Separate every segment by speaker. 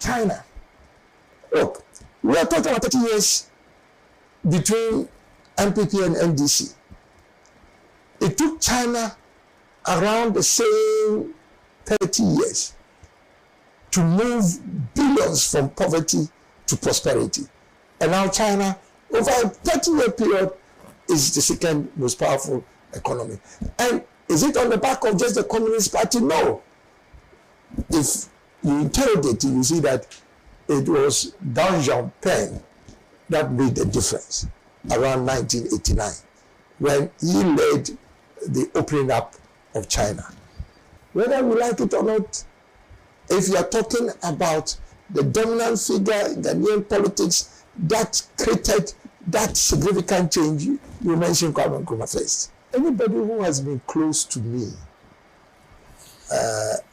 Speaker 1: China. Look, we are talking about 30 years between MPP and NDC. It took China around the same 30 years to move billions from poverty to prosperity. And now China, over a 30-year period, is the second most powerful economy. And is it on the back of just the Communist Party? No. If you interrogate it, you see that it was Deng Xiaoping that made the difference around 1989 when he led the opening up of China. Whether we like it or not, if you are talking about the dominant figure in Ghanaian politics that created that significant change, you mentioned Kwame Nkrumah first. Anybody who has been close to me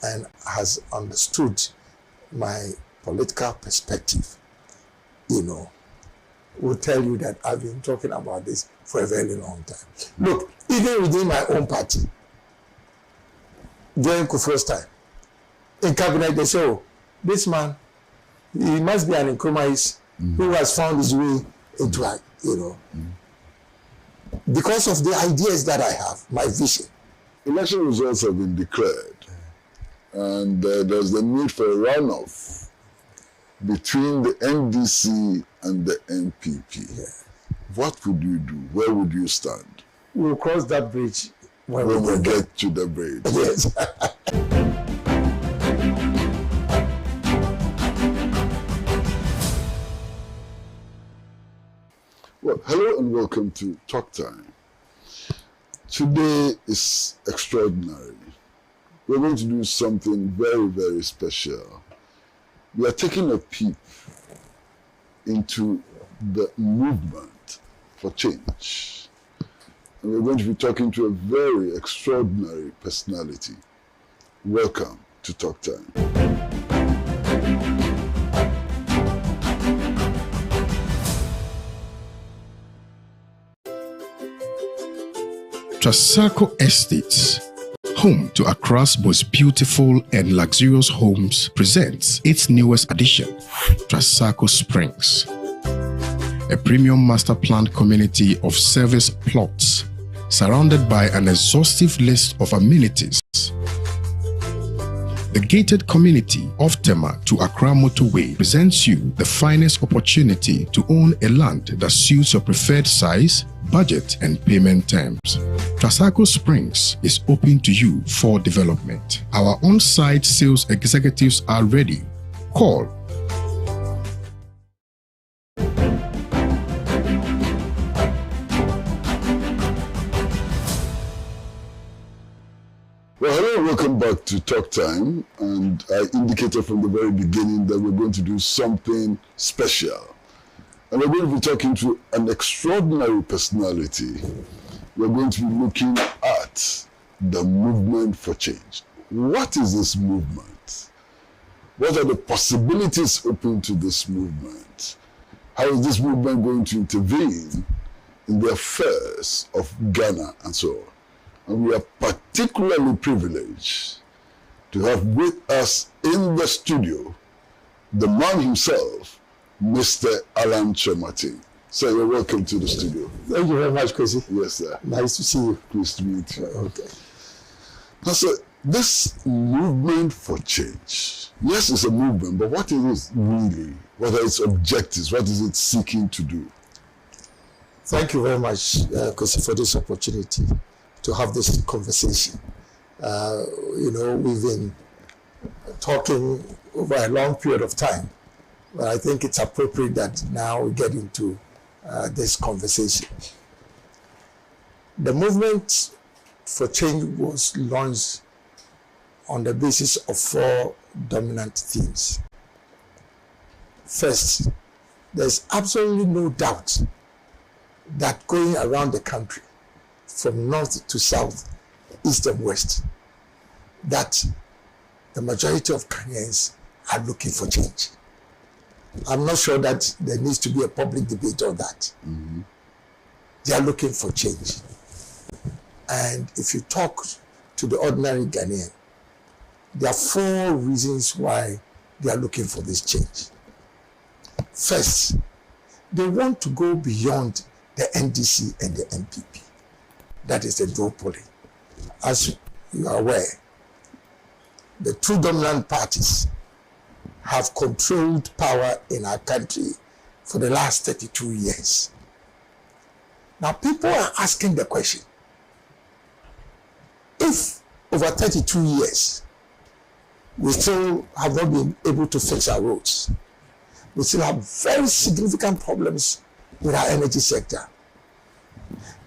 Speaker 1: and has understood my political perspective, will tell you that I've been talking about this for a very long time. Look, even within my own party, during Kufuor's time, in cabinet, they say, oh, this man, he must be an Nkrumahist who has found his way into, because of the ideas that I have, my vision.
Speaker 2: Election results have been declared, and there's the need for a runoff between the NDC and the NPP. Yeah. What would you do? Where would you stand?
Speaker 1: We'll cross that bridge when
Speaker 2: we get to the bridge.
Speaker 1: Yes.
Speaker 2: Well, hello and welcome to Talk Time. Today is extraordinary. We're going to do something very, very special. We are taking a peep into the movement for change. And we're going to be talking to a very extraordinary personality. Welcome to Talk Time.
Speaker 3: Trasacco Estates, home to Accra's most beautiful and luxurious homes, presents its newest addition, Trasacco Springs, a premium master planned community of service plots surrounded by an exhaustive list of amenities. The gated community of Tema to Accra Motorway presents you the finest opportunity to own a land that suits your preferred size, budget, and payment terms. Trasacco Springs is open to you for development. Our on-site sales executives are ready. Call
Speaker 2: welcome back to Talk Time, and I indicated from the very beginning that we're going to do something special. And we're going to be talking to an extraordinary personality. We're going to be looking at the movement for change. What is this movement? What are the possibilities open to this movement? How is this movement going to intervene in the affairs of Ghana and so on? And we are particularly privileged to have with us in the studio the man himself, Mr. Alan Kyerematen. Sir, you're welcome to the studio.
Speaker 1: Thank you very much, Kwesi.
Speaker 2: Yes, sir.
Speaker 1: Nice to see you.
Speaker 2: Pleased to meet you.
Speaker 1: Okay.
Speaker 2: Now, sir, this movement for change, yes, it's a movement, but what is it really? What are its objectives? What is it seeking to do?
Speaker 1: Thank you very much, Kwesi, for this opportunity to have this conversation. We've been talking over a long period of time, but I think it's appropriate that now we get into this conversation. The movement for change was launched on the basis of 4 dominant themes. First, there's absolutely no doubt that going around the country, from north to south, east and west, that the majority of Ghanaians are looking for change. I'm not sure that there needs to be a public debate on that. Mm-hmm. They are looking for change. And if you talk to the ordinary Ghanaian, there are 4 reasons why they are looking for this change. First, they want to go beyond the NDC and the MPP. That is the duopoly. As you are aware, the two dominant parties have controlled power in our country for the last 32 years. Now, people are asking the question, if over 32 years, we still have not been able to fix our roads, we still have very significant problems with our energy sector.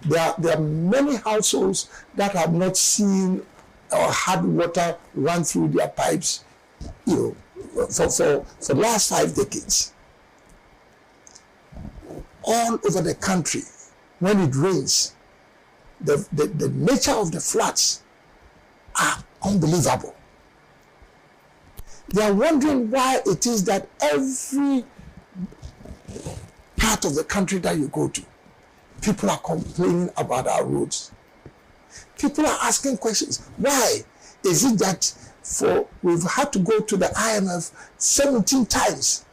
Speaker 1: There are many households that have not seen or had water run through their pipes, for the last 5 decades. All over the country, when it rains, the nature of the floods are unbelievable. They are wondering why it is that every part of the country that you go to, people are complaining about our roads. People are asking questions. Why is it that we've had to go to the IMF 17 times?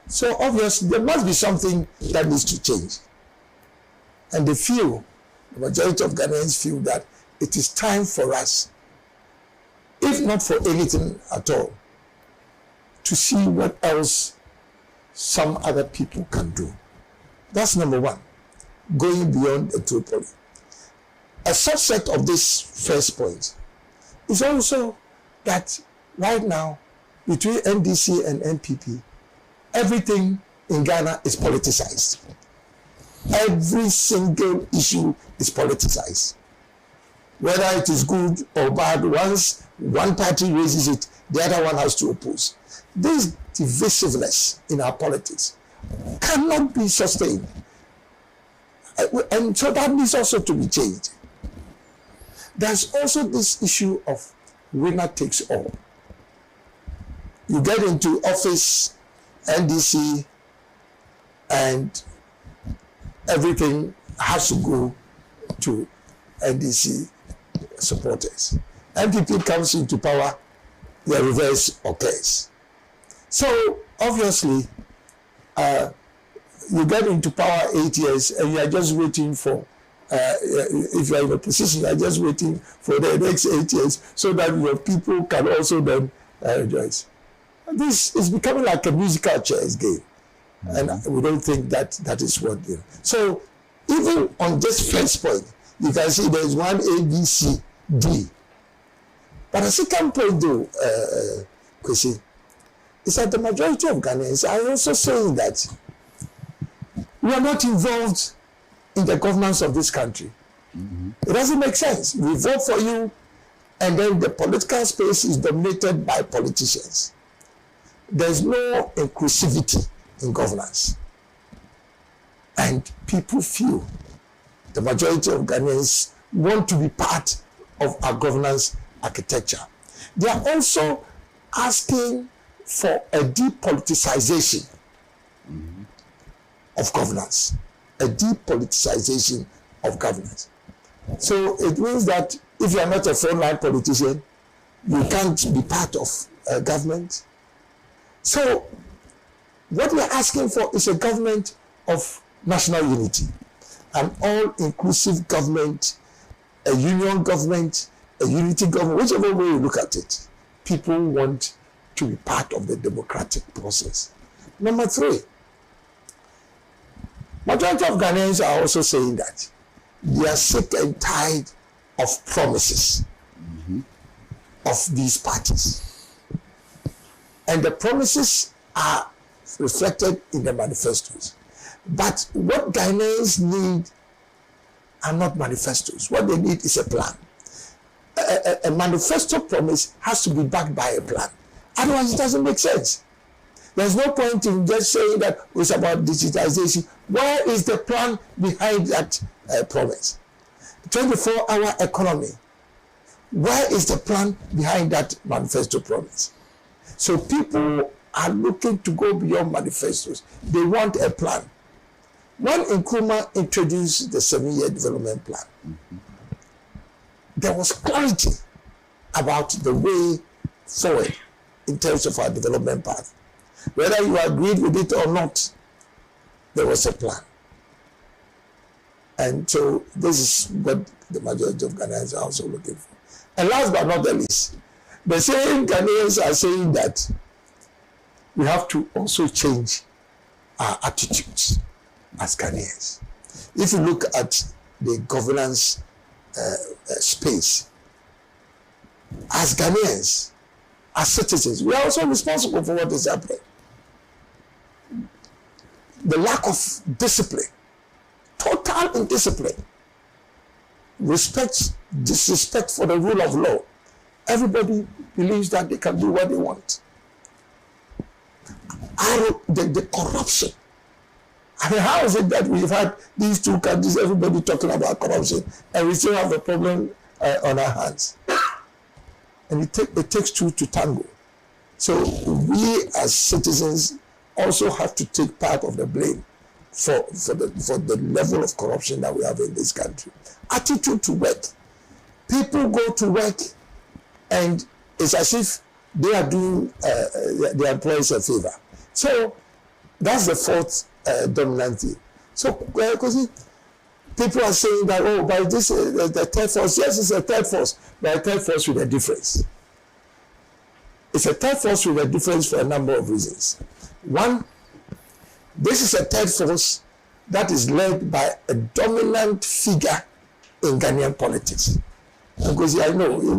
Speaker 1: So obviously there must be something that needs to change. And the majority of Ghanaians feel that it is time for us, if not for anything at all, to see what else some other people can do. That's number one, going beyond the duopoly. A subset of this first point is also that right now, between NDC and NPP, everything in Ghana is politicized. Every single issue is politicized. Whether it is good or bad, once one party raises it, the other one has to oppose. This divisiveness in our politics cannot be sustained. And so that needs also to be changed. There's also this issue of winner takes all. You get into office, NDC, and everything has to go to NDC supporters. NPP comes into power, the reverse occurs. So obviously, you get into power 8 years and you are just waiting for, if you are in a position, you are just waiting for the next 8 years so that your people can also then rejoice. This is becoming like a musical chairs game. And we don't think that that is what, So even on this first point, you can see there is one A, B, C, D. But the second point though, Kwesi, is that the majority of Ghanaians are also saying that we are not involved in the governance of this country. It doesn't make sense. We vote for you, and then the political space is dominated by politicians. There's no inclusivity in governance. And people feel, the majority of Ghanaians want to be part of our governance architecture. They are also asking for a depoliticization of governance. A depoliticization of governance. So it means that if you are not a frontline politician, you can't be part of government. So what we are asking for is a government of national unity, an all-inclusive government, a union government, a unity government, whichever way you look at it. People want to be part of the democratic process. Number three, majority of Ghanaians are also saying that they are sick and tired of promises of these parties. And the promises are reflected in the manifestos. But what Ghanaians need are not manifestos. What they need is a plan. A manifesto promise has to be backed by a plan. Otherwise, it doesn't make sense. There's no point in just saying that it's about digitization. Where is the plan behind that promise? 24-hour economy. Where is the plan behind that manifesto promise? So people are looking to go beyond manifestos. They want a plan. When Nkrumah introduced the 7-year development plan, there was clarity about the way forward in terms of our development path. Whether you agreed with it or not, there was a plan. And so this is what the majority of Ghanaians are also looking for. And last but not the least, the same Ghanaians are saying that we have to also change our attitudes as Ghanaians. If you look at the governance space, as Ghanaians, as citizens, we are also responsible for what is happening. The lack of discipline, total indiscipline, disrespect for the rule of law. Everybody believes that they can do what they want. The corruption. I mean, how is it that we've had these two countries, everybody talking about corruption, and we still have a problem on our hands? And it takes two to tango. So we as citizens also have to take part of the blame for the level of corruption that we have in this country. Attitude to work. People go to work and it's as if they are doing their employees a favor. So that's the fourth dominant thing. So Kwesi, people are saying that, oh, by this the third force. Yes, it's a third force, but a third force with a difference. It's a third force with a difference for a number of reasons. One, this is a third force that is led by a dominant figure in Ghanaian politics. Because I know, you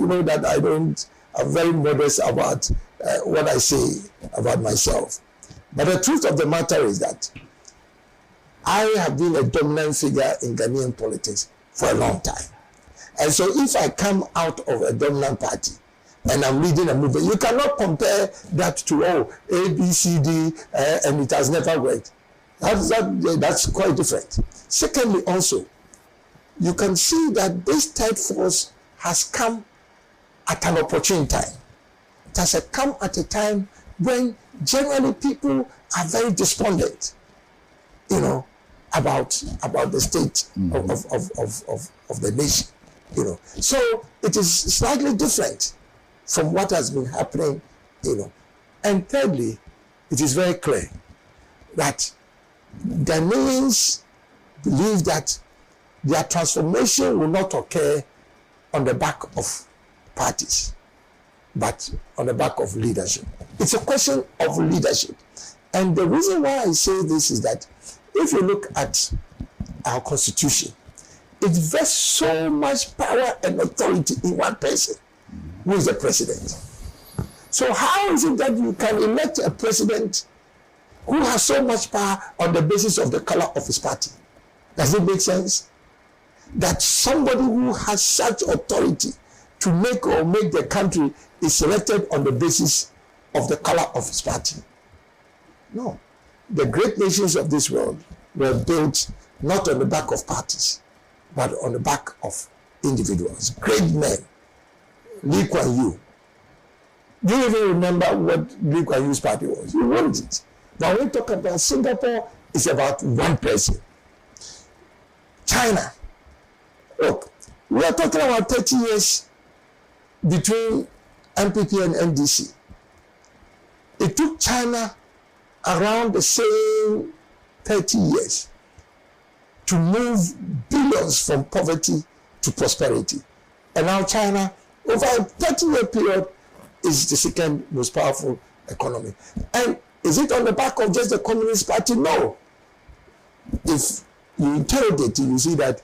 Speaker 1: know that I'm very modest about what I say about myself. But the truth of the matter is that I have been a dominant figure in Ghanaian politics for a long time. And so if I come out of a dominant party and I'm leading a movement, you cannot compare that to, A, B, C, D, and it has never worked. That's quite different. Secondly, also, you can see that this third force has come at an opportune time. It has come at a time when generally people are very despondent, about the state of the nation, So it is slightly different from what has been happening, And thirdly, it is very clear that Ghanaians believe that their transformation will not occur on the back of parties, but on the back of leadership. It's a question of leadership. And the reason why I say this is that if you look at our constitution, it vests so much power and authority in one person, who is the president. So how is it that you can elect a president who has so much power on the basis of the color of his party? Does it make sense? That somebody who has such authority to make the country is selected on the basis of the color of his party? No. The great nations of this world were built not on the back of parties, but on the back of individuals. Great men. Lee Kuan Yew. Do you even remember what Lee Kuan Yew's party was? You want it. But when we talk about Singapore, it's about one person. China. Look, we are talking about 30 years between MPP and NDC. It took China around the same 30 years to move billions from poverty to prosperity. And now China, over a 30-year period, is the second most powerful economy. And is it on the back of just the Communist Party? No. If you interrogate it, you see that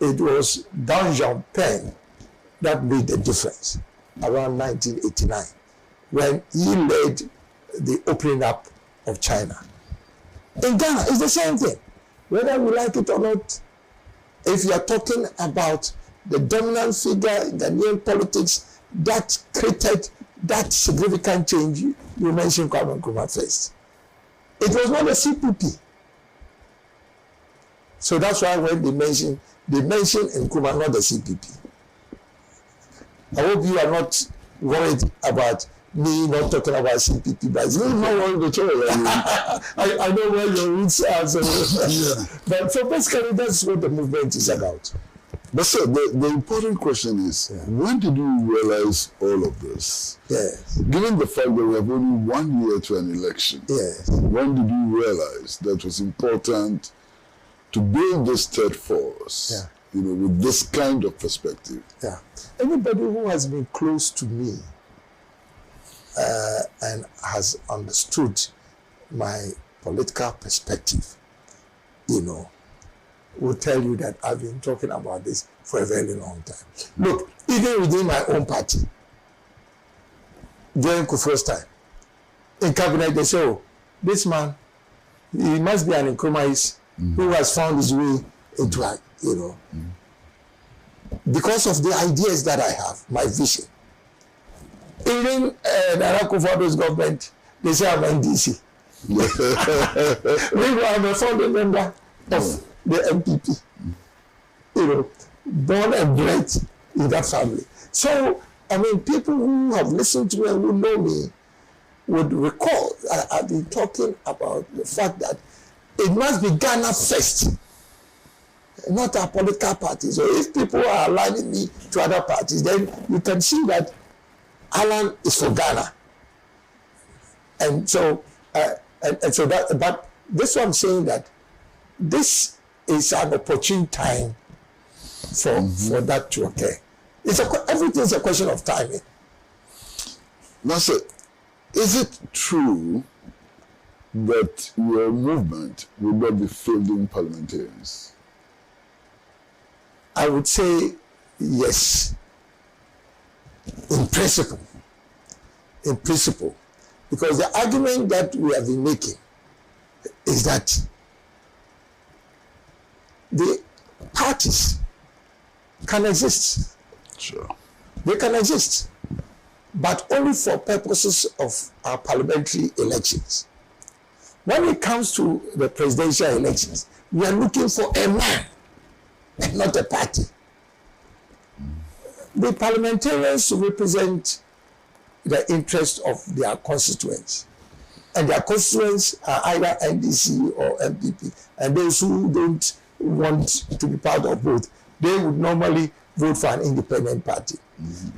Speaker 1: it was Deng Xiaoping that made the difference around 1989 when he led the opening up of China. In Ghana, it's the same thing. Whether we like it or not, if you are talking about the dominant figure in Ghanaian politics that created that significant change, you mentioned Kwame Nkrumah first. It was not the CPP. So that's why when they mention Nkrumah, not the CPP. I hope you are not worried about me not talking about CPP, but it's not worried at all. I know where your roots are. So, yeah. But so basically, that's what the movement is about.
Speaker 2: But sir, the important question is, when did you realize all of this?
Speaker 1: Yes.
Speaker 2: Given the fact that we have only 1 year to an election,
Speaker 1: Yes.
Speaker 2: when did you realize that it was important to build this third force, with this kind of perspective?
Speaker 1: Yeah. Anybody who has been close to me and has understood my political perspective, will tell you that I've been talking about this for a very long time. Look, even within my own party, during Kufuor's time, in cabinet, they say, oh, this man, he must be an Nkrumahis who has found his way into, because of the ideas that I have, my vision. Even Nana Kufuor's government, they say I'm NDC. Maybe I'm a founding member of the MPP, born and bred in that family. So, people who have listened to me and who know me would recall I've been talking about the fact that it must be Ghana first, not our political parties. So if people are aligning me to other parties, then you can see that Alan is for Ghana. And so, but this one I'm saying that this is an opportune time for that to occur. Everything is a question of timing.
Speaker 2: Now, sir, is it true that your movement will not be fielding parliamentarians?
Speaker 1: I would say yes, in principle, because the argument that we have been making is that the parties can exist.
Speaker 2: Sure.
Speaker 1: They can exist, but only for purposes of our parliamentary elections. When it comes to the presidential elections, we are looking for a man and not a party. The parliamentarians represent the interest of their constituents, and their constituents are either NDC or MPP, and those who don't want to be part of both, they would normally vote for an independent party.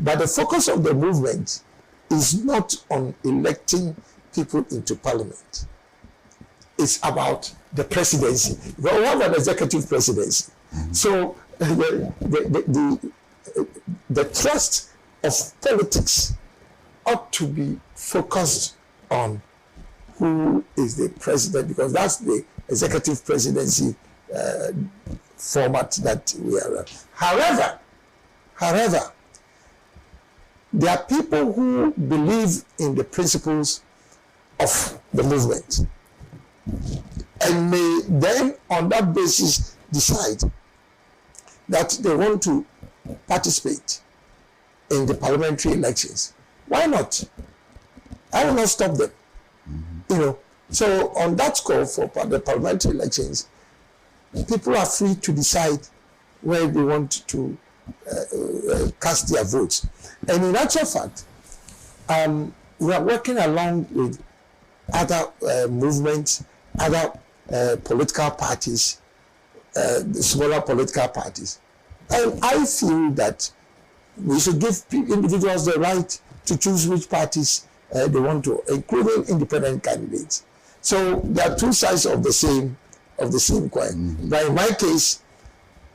Speaker 1: But the focus of the movement is not on electing people into parliament. It's about the presidency. We have an executive presidency. So the thrust of politics ought to be focused on who is the president, because that's the executive presidency format that we are in. However, there are people who believe in the principles of the movement and may then on that basis decide that they want to participate in the parliamentary elections. Why not? I will not stop them. So on that score for the parliamentary elections, people are free to decide where they want to cast their votes. And in actual fact, we are working along with other movements, other political parties, the smaller political parties. And I feel that we should give individuals the right to choose which parties they want to, including independent candidates. So there are two sides of the same coin. But in my case,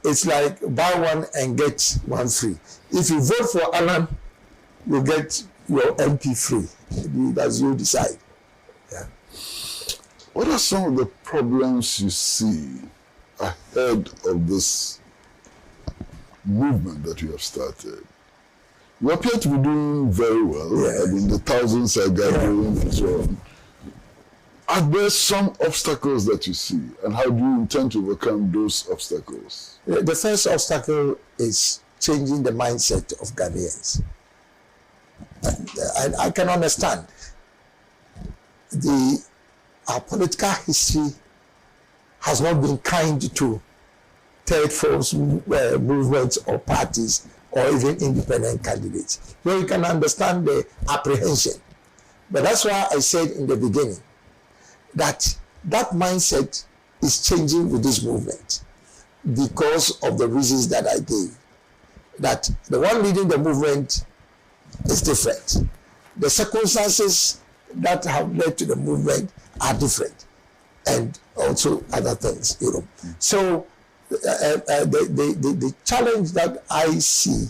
Speaker 1: it's like buy one and get one free. If you vote for Alan, you get your MP free. As you decide. Yeah.
Speaker 2: What are some of the problems you see ahead of this movement that you have started? You appear to be doing very well.
Speaker 1: Yes.
Speaker 2: The thousands are gathering and so on. Are there some obstacles that you see, and how do you intend to overcome those obstacles?
Speaker 1: The first obstacle is changing the mindset of Ghanaians. And I can understand our political history has not been kind to third force movements or parties or even independent candidates. So you can understand the apprehension. But that's why I said in the beginning that mindset is changing with this movement. because of the reasons that I gave. That the one leading the movement is different. The circumstances that have led to the movement are different, and also other things, you know. So the challenge that I see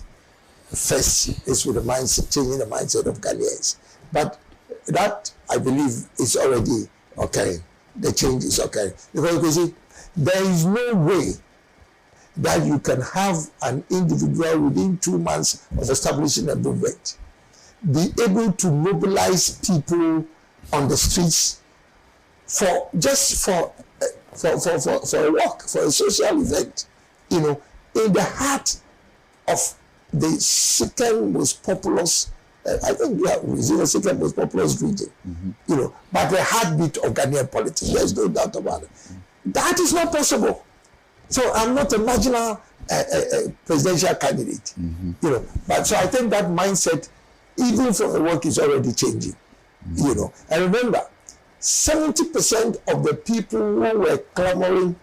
Speaker 1: first is with the mindset, changing the mindset of Ghanaians. But that, I believe, is already occurring. The change is occurring. Because you see, there is no way that you can have an individual within 2 months of establishing a movement be able to mobilize people on the streets for a walk, for a social event, you know, in the heart of the second most populous, I think the second most populous region, you know, but the heartbeat of Ghanaian politics. There's no doubt about it. That is not possible. So I'm not a marginal presidential candidate, you know. But so I think that mindset, even for the work, is already changing, you know. And remember, 70% of the people who were clamoring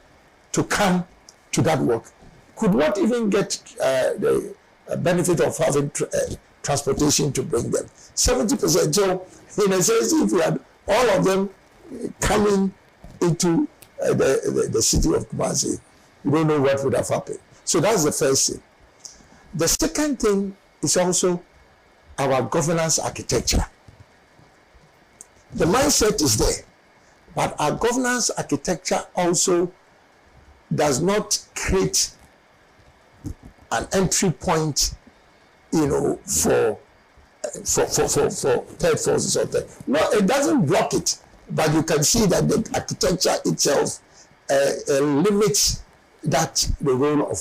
Speaker 1: to come to that work could not even get the benefit of having transportation to bring them. 70%. So, in a sense, if we had all of them coming into the city of Kumasi, we don't know what would have happened. So that's the first thing. The second thing is also our governance architecture. The mindset is there, but our governance architecture also does not create an entry point, you know, for third forces or third. No, it doesn't block it, but you can see that the architecture itself limits that the role of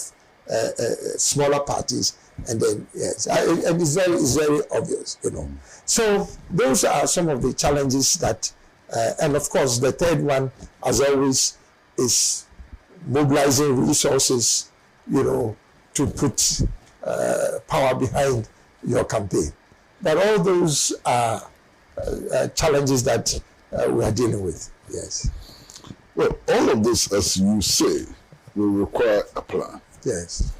Speaker 1: smaller parties, and then yes, and it's very obvious, you know. So those are some of the challenges that, and of course the third one, as always, is mobilizing resources, you know, to put power behind your campaign. But all those are challenges that we are dealing with. Yes.
Speaker 2: Well, all of this, as you say, will require a plan.
Speaker 1: Yes.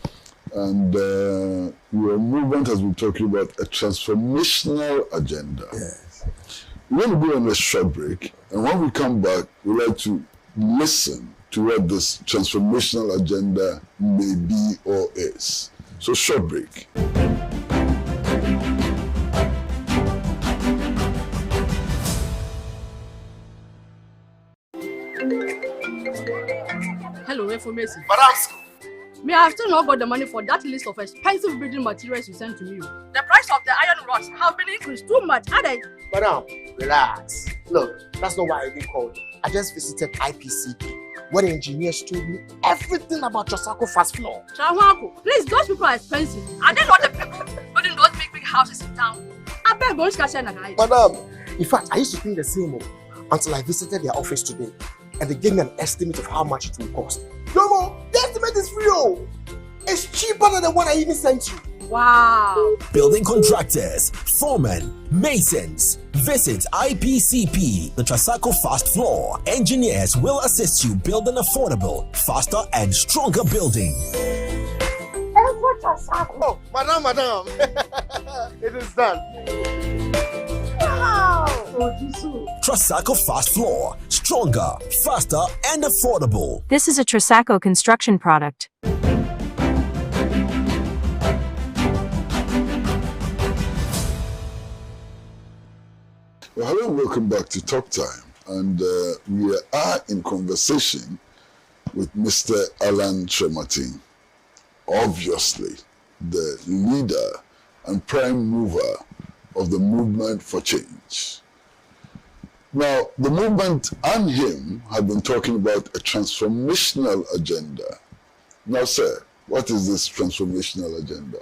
Speaker 2: And your movement has been talking about a transformational agenda.
Speaker 1: Yes.
Speaker 2: We're going to go on a short break, and when we come back, we'd like to listen to what this transformational agenda may be or is. So, short break.
Speaker 4: Hello, information.
Speaker 5: Madam,
Speaker 4: Me, I have still not got the money for that list of expensive building materials you sent to me. The price of the iron rods have been increased too much.
Speaker 5: Madam, relax. Look, that's not why I even called. I just visited IPCP, where the engineers told me everything about Trasacco fast floor.
Speaker 4: Chawako, please, those people are expensive. Are they not the people building those big houses in town? I beg don't catch them.
Speaker 5: Madam, in fact, I used to think the same until I visited their office today, and they gave me an estimate of how much it will cost. No, the estimate is free. It's cheaper than the one I even sent you.
Speaker 4: Wow.
Speaker 6: Building contractors, foremen, masons. Visit IPCP, the Trasacco Fast Floor. Engineers will assist you build an affordable, faster and stronger building.
Speaker 5: Oh, madam. It is done.
Speaker 4: Wow.
Speaker 6: Trasacco Fast Floor. Stronger, faster and affordable.
Speaker 7: This is a Trasacco construction product.
Speaker 2: Well, hello and welcome back to Talk Time. And we are in conversation with Mr. Alan Kyerematen, obviously the leader and prime mover of the movement for change. Now, the movement and him have been talking about a transformational agenda. Now, sir, what is this transformational agenda?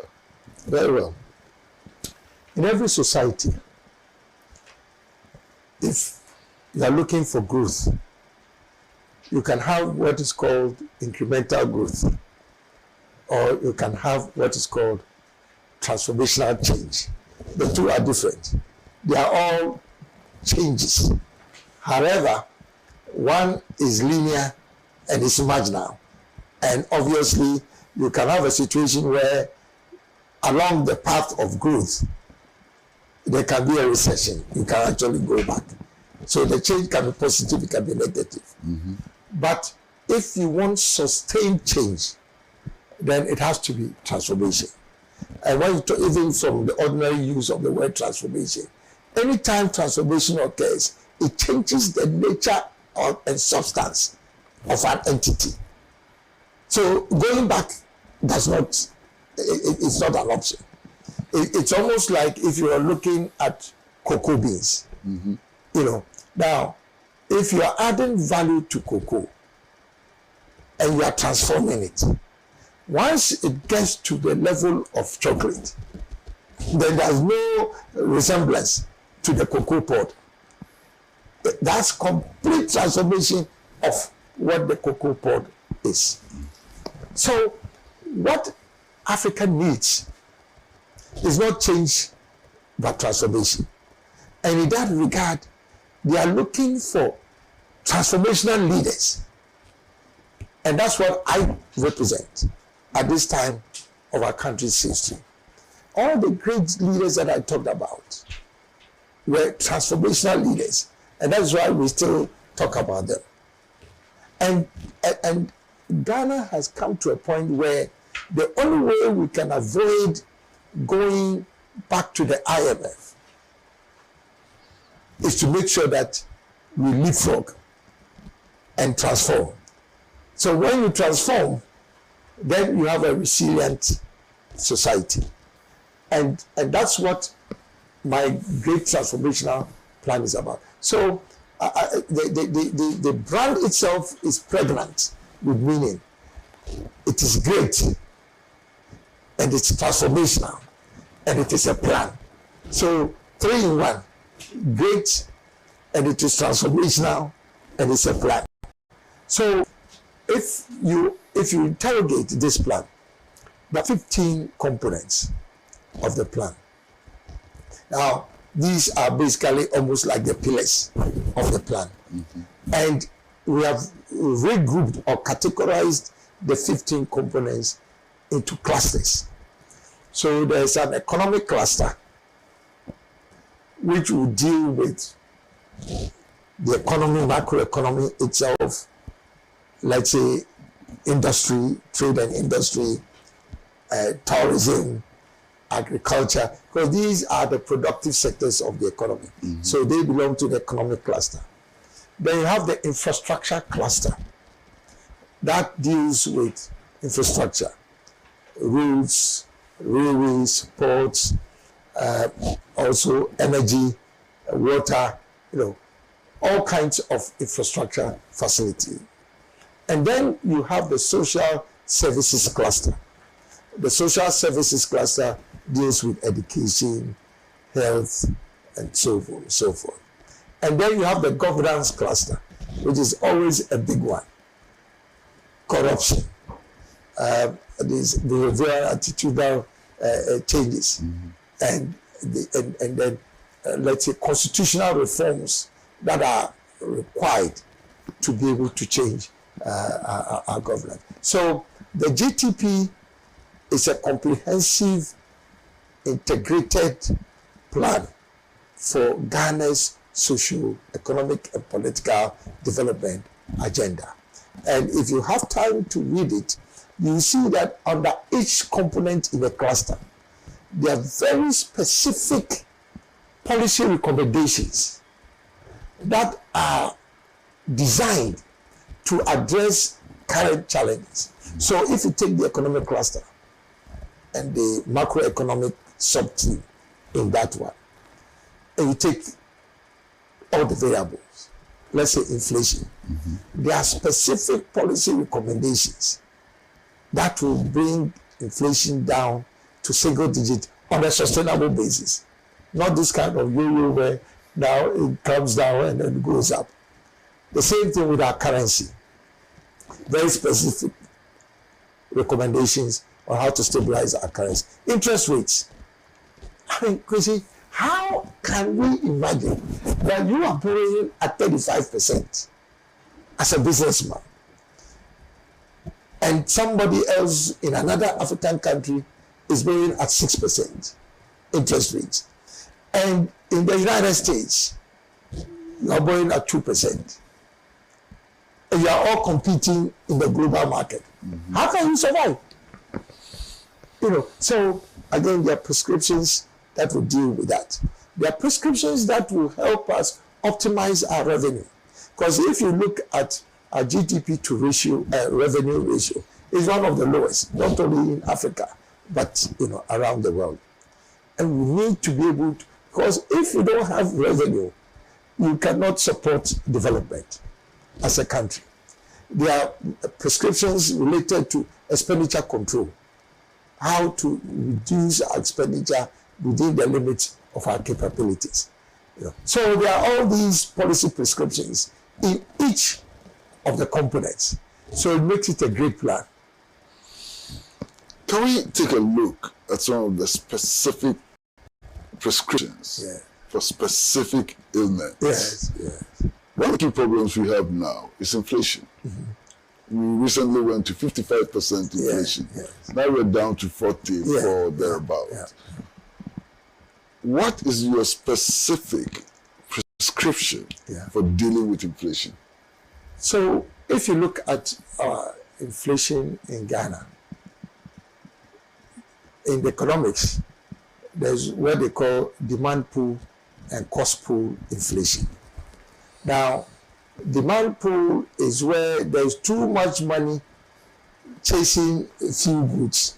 Speaker 1: Very well. In every society, if you are looking for growth, you can have what is called incremental growth, or you can have what is called transformational change. The two are different. They are all changes. However, one is linear and is marginal, And obviously, you can have a situation where along the path of growth, there can be a recession. You can actually go back. So the change can be positive, it can be negative. But if you want sustained change, then it has to be transformation. And when you talk, even from the ordinary use of the word transformation, anytime transformation occurs, it changes the nature and substance of an entity. So going back does not, it's not an option. It's almost like if you are looking at cocoa beans. You know, now, if you are adding value to cocoa and you are transforming it, once it gets to the level of chocolate, then there's no resemblance to the cocoa pod. That's complete transformation of what the cocoa pod is. So what Africa needs is not change but transformation. And in that regard, they are looking for transformational leaders. And that's what I represent at this time of our country's history. All the great leaders that I talked about were transformational leaders. And that's why we still talk about them. And Ghana has come to a point where the only way we can avoid going back to the IMF is to make sure that we leapfrog and transform. So when you transform, then you have a resilient society. And that's what my great transformational plan is about. So the brand itself is pregnant with meaning. It is great, and it's transformational, and it is a plan. So 3 in 1, great, and it is transformational, and it's a plan. So if you interrogate this plan, there are 15 components of the plan. Now, these are basically almost like the pillars of the plan. And we have regrouped or categorized the 15 components into clusters. So there's an economic cluster which will deal with the economy, macroeconomy itself, let's say industry, trade and industry, tourism, agriculture, because these are the productive sectors of the economy. So they belong to the economic cluster. Then you have the infrastructure cluster that deals with infrastructure, roads, railways, ports, also energy, water, all kinds of infrastructure facility. And then you have the social services cluster. The social services cluster deals with education, health, and so forth. And then you have the governance cluster, which is always a big one. Corruption, these behavioral attitudinal changes, and then let's say constitutional reforms that are required to be able to change our governance. So the GTP is a comprehensive, integrated plan for Ghana's socio-economic and political development agenda. And if you have time to read it, you see that under each component in the cluster, there are very specific policy recommendations that are designed to address current challenges. So if you take the economic cluster and the macroeconomic sub-team in that one, and you take all the variables, let's say inflation, there are specific policy recommendations that will bring inflation down to single digit on a sustainable basis. Not this kind of yo-yo where now it comes down and then goes up. The same thing with our currency. Very specific recommendations on how to stabilize our currency. Interest rates. I mean, Kwesi, how can we imagine that you are borrowing at 35% as a businessman, and somebody else in another African country is borrowing at 6% interest rates. And in the United States, you are borrowing at 2%. And you are all competing in the global market. How can you survive? So again, there are prescriptions that will deal with that. There are prescriptions that will help us optimize our revenue. Because if you look at our GDP to revenue ratio, is one of the lowest, not only in Africa, but around the world. And we need to be able to, because if you don't have revenue, you cannot support development as a country. There are prescriptions related to expenditure control, how to reduce our expenditure within the limits of our capabilities. So there are all these policy prescriptions in each of the components. So it makes it a great plan.
Speaker 2: Can we take a look at some of the specific prescriptions for specific ailments?
Speaker 1: Yes.
Speaker 2: One of the key problems we have now is inflation. We recently went to 55% inflation. Now we're down to 44 thereabouts. What is your specific prescription for dealing with inflation?
Speaker 1: So if you look at inflation in Ghana, in the economics, there's what they call demand pool and cost pool inflation. Now, demand pool is where there's too much money chasing a few goods,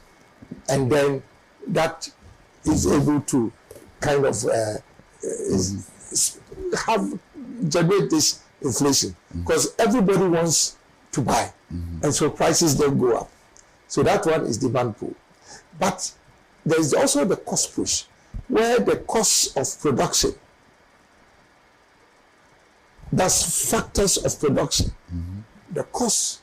Speaker 1: and then that is able to kind of generate this inflation, because everybody wants to buy, and so prices don't go up. So that one is demand pool. But there is also the cost push, where the cost of production, that's factors of production, the costs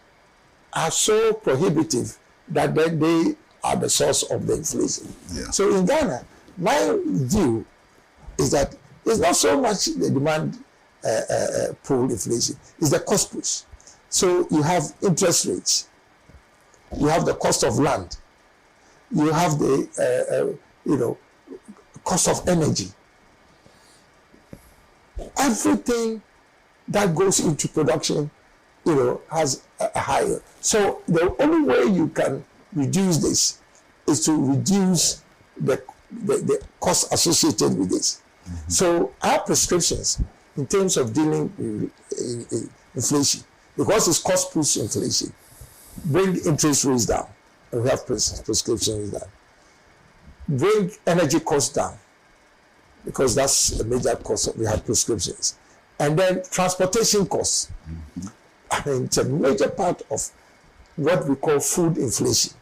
Speaker 1: are so prohibitive that they are the source of the inflation. So in Ghana, my view is that it's not so much the demand pool inflation, it's the cost push. So you have interest rates, you have the cost of land, you have the cost of energy. Everything that goes into production, has a higher. So the only way you can reduce this is to reduce the cost associated with this. So our prescriptions in terms of dealing with inflation, because it's cost push inflation, bring interest rates down. We have prescriptions that bring energy costs down, because that's a major cost. We have prescriptions. And then transportation costs. I mean, it's a major part of what we call food inflation.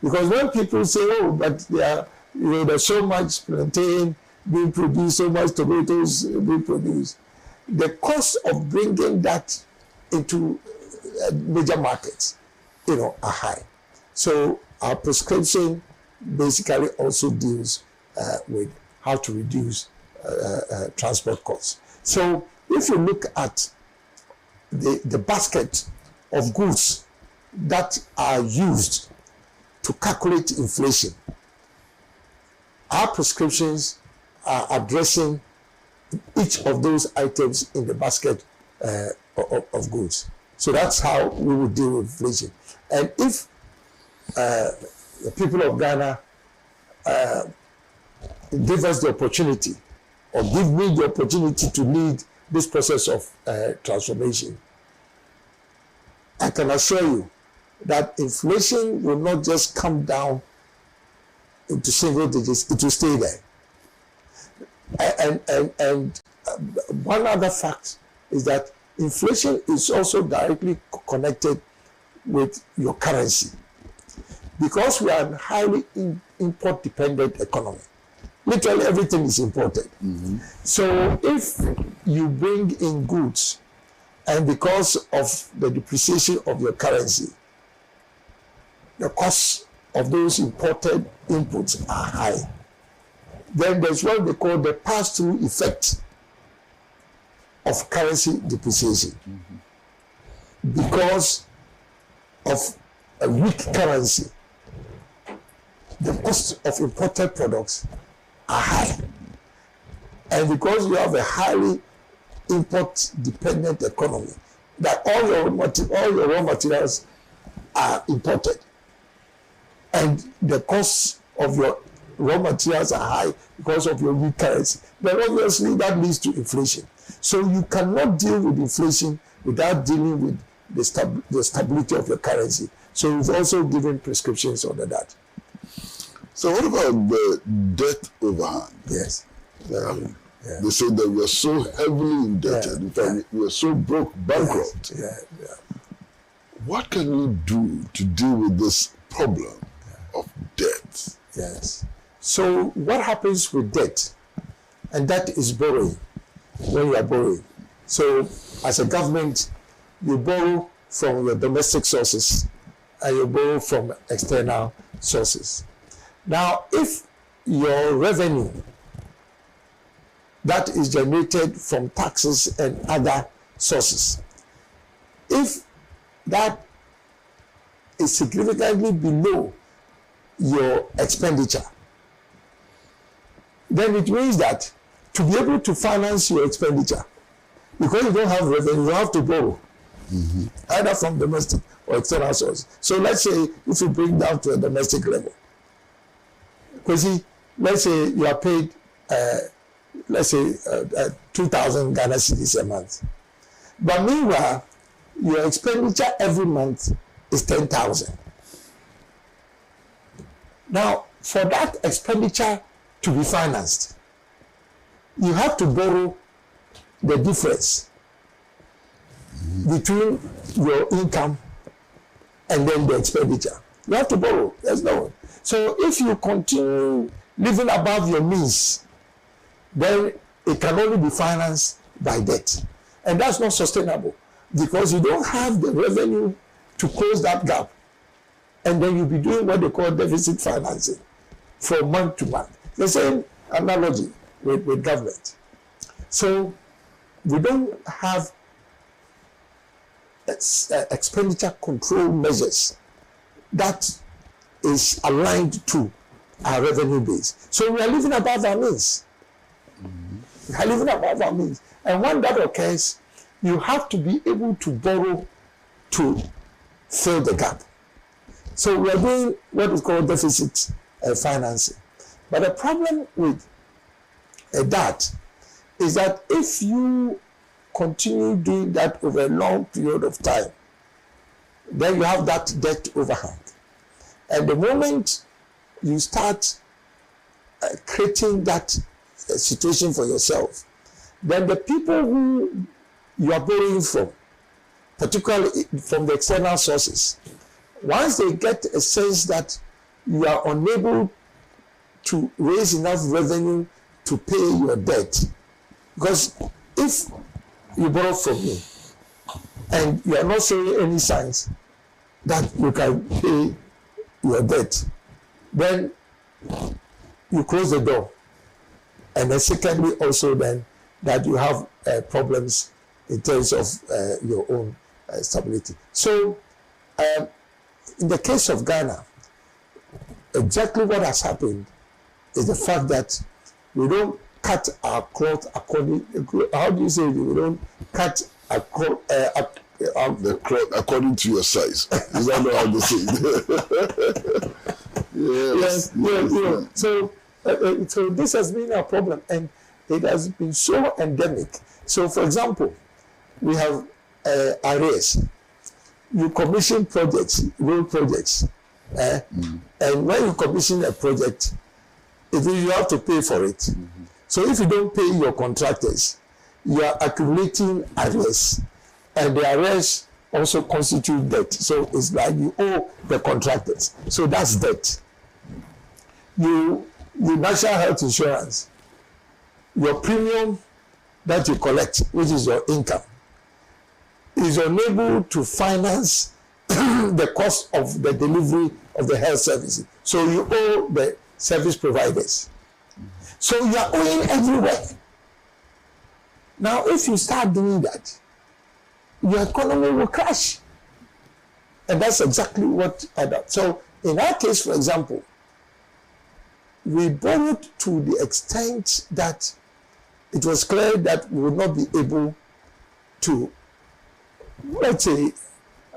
Speaker 1: Because when people say, oh, but there's so much plantain being produced, so much tomatoes being produced, the cost of bringing that into major markets, are high. So our prescription basically also deals with how to reduce transport costs. So if you look at the basket of goods that are used to calculate inflation, our prescriptions are addressing each of those items in the basket of goods. So that's how we would deal with inflation. And if the people of Ghana give us the opportunity, or give me the opportunity to lead this process of transformation, I can assure you that inflation will not just come down into single digits, it will stay there. And one other fact is that inflation is also directly connected with your currency, because we are a highly import dependent economy. Literally everything is imported. So if you bring in goods, and because of the depreciation of your currency, the cost of those imported inputs are high, then there's what they call the pass-through effect of currency depreciation. Because of a weak currency, the cost of imported products are high. And because you have a highly import-dependent economy, that all your raw materials are imported, and the costs of your raw materials are high because of your weak currency, then obviously that leads to inflation. So you cannot deal with inflation without dealing with the stability of your currency. So we've also given prescriptions under that.
Speaker 2: So what about the debt overhang?
Speaker 1: Yes.
Speaker 2: They say that we are so heavily indebted. In fact, we are so bankrupt. What can we do to deal with this problem of debt?
Speaker 1: Yes. So what happens with debt? And that is borrowing, when you are borrowing. So as a government, you borrow from your domestic sources and you borrow from external sources. Now, if your revenue that is generated from taxes and other sources, if that is significantly below your expenditure, then it means that to be able to finance your expenditure, because you don't have revenue, you have to borrow, either from domestic or external sources. So let's say if you bring down to a domestic level, Kwesi, let's say you are paid, let's say 2,000 Ghana cedis a month. But meanwhile, your expenditure every month is 10,000. Now, for that expenditure to be financed, you have to borrow the difference between your income and then the expenditure. You have to borrow. There's no one. So if you continue living above your means, then it can only be financed by debt. And that's not sustainable because you don't have the revenue to close that gap. And then you'll be doing what they call deficit financing from month to month. The same analogy with government. So we don't have expenditure control measures that is aligned to our revenue base. So we are living above our means. We are living above our means. And when that occurs, you have to be able to borrow to fill the gap. So we are doing what is called deficit financing. But the problem with that is that if you continue doing that over a long period of time, then you have that debt overhang. And the moment you start creating that situation for yourself, then the people who you are borrowing from, particularly from the external sources, once they get a sense that you are unable to raise enough revenue to pay your debt, because if you borrow from me and you are not showing any signs that you can pay your debt, then you close the door. And then secondly also then that you have problems in terms of your own stability. So in the case of Ghana, exactly what has happened is the fact that we don't cut our cloth according, how do you say it? We don't cut our cloth,
Speaker 2: the cloth according to your size. Is that not how they say it?
Speaker 1: Yes. So this has been a problem, and it has been so endemic. So, for example, we have arrears. You commission projects, road projects, and when you commission a project, you have to pay for it. So if you don't pay your contractors, you are accumulating arrears, and the arrears also constitute debt. So it's like you owe the contractors. So that's debt. The national health insurance, your premium that you collect, which is your income, is unable to finance the cost of the delivery of the health services. So you owe the service providers. So you are owing everywhere. Now, if you start doing that, your economy will crash. And that's exactly what I did. So in our case, for example, we borrowed to the extent that it was clear that we would not be able to, let's say,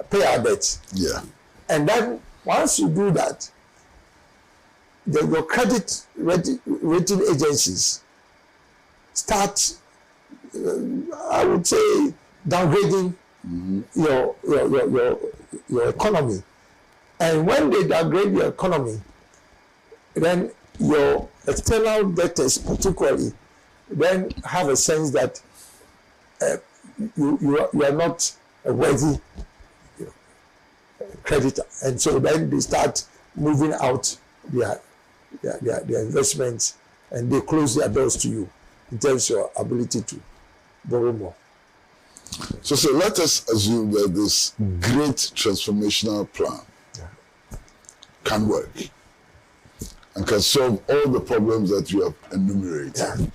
Speaker 1: pay our debts.
Speaker 2: Yeah.
Speaker 1: And then once you do that, your credit rating agencies start, I would say, downgrading your economy. And when they downgrade your economy, then your external debtors particularly then have a sense that you are not a worthy creditor. And so then they start moving out their investments, and they close their doors to you in terms of your ability to borrow more.
Speaker 2: So let us assume that this great transformational plan can work and can solve all the problems that you have enumerated.
Speaker 1: Yeah.